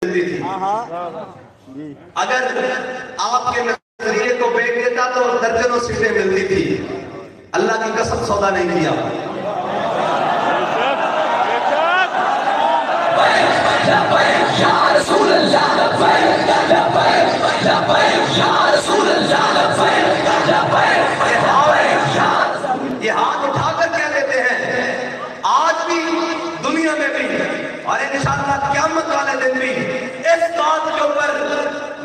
ملتی تھی. اگر آپ کے نظریے کو بیچ دیتا تو درجنوں سیٹیں ملتی تھی. اللہ کی قسم سودا نہیں کیا. یہ ہاتھ اٹھا کر کہہ دیتے ہیں آج بھی دنیا میں بھی اور انشاءاللہ قیامت والے دن بھی اس بات کے اوپر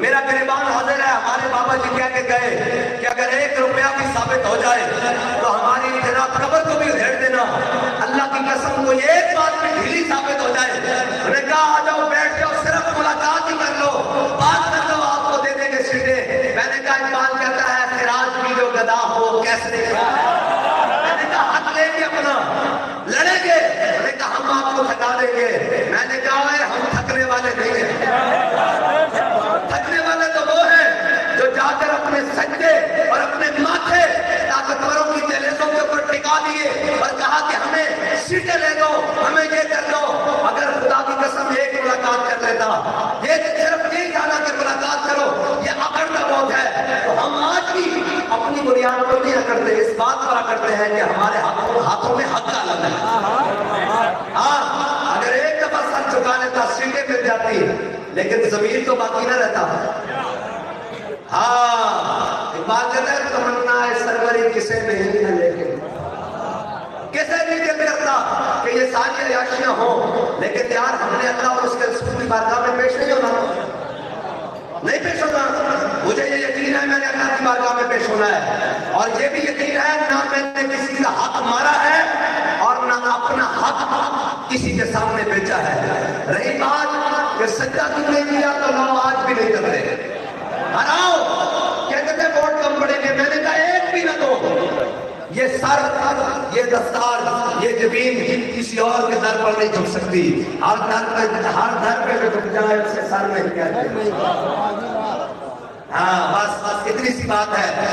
میرا گریبان حاضر ہے. ہمارے بابا جی کہہ کے گئے کہ اگر 1 روپیہ بھی ثابت ہو جائے تو ہماری جناب قبر کو بھی ادھیڑ دینا. اللہ کی قسم کوئی ایک بات بھی ڈھیلی ثابت ہو جائے, انہوں نے کہا آ جاؤ بیٹھ جاؤ صرف ملاقات ہی کر لو, بات کر لو, آپ کو دے دیں گے سیٹیں. میں نے کہا اقبال کہتا ہے خراج بھی جو گدا ہو کیسے, میں نے کہا حق لیں گے اپنا لڑیں گے, میں نے کہا ہم آپ کو تھکا دیں گے. میں نے کہا ہم تھکنے والے نہیں ہیں. تھکنے والے تو وہ ہیں جو جا کر اپنے سجدے اور اپنے ماتھے طاقتوروں کی دہلیزوں کے اوپر ٹکا دیے اور کہا کہ ہمیں سیٹیں لے دو, ہمیں یہ کر دو. اگر خدا کی قسم ایک ملاقات کر لیتا, یہ صرف یہ کہنا کہ ملاقات کرو, یہ اکڑنا بہت ہے, تو ہم آج بھی اپنی بنیاد پر نہیں کرتے, اس بات پر کرتے ہیں کہ ہمارے ہاتھوں میں حق الگ ہے. ہاں اگر ایک دفعہ سر چکا لیتا سیٹیں مل جاتی, لیکن ضمیر تو باقی نہ رہتا. ہاں اقبال کہتا ہے تمنا سروری کسے نہیں ہے, لیکن کسے نہیں دل کرتا کہ یہ ساری عیاشیاں ہوں, لیکن یار ہم نے اللہ اور اس کے رسول کی بارگاہ میں پیش نہیں ہونا, نہیں پیش ہونا. مجھے یہ یقین ہے میں نے اللہ کی بارگاہ میں پیش ہونا ہے, اور یہ بھی یقین ہے نہ میں نے کسی کا حق مارا ہے اور نہ اپنا حق کسی کے سامنے بیچا ہے. رہی بات کہ سجدہ کیوں نہیں کیا تو لوگ آج بھی نہیں کرتے. ہراؤ کہتے تھے ووٹ کم پڑیں گے, میں نے کہا ایک بھی نہ دو. یہ سر, یہ دستار, یہ جبین کسی اور کے در پر نہیں جھک سکتی. ہر در پہ جو جھک جائے اس کے سر میں کیا جائے. ہاں بس اتنی سی بات ہے.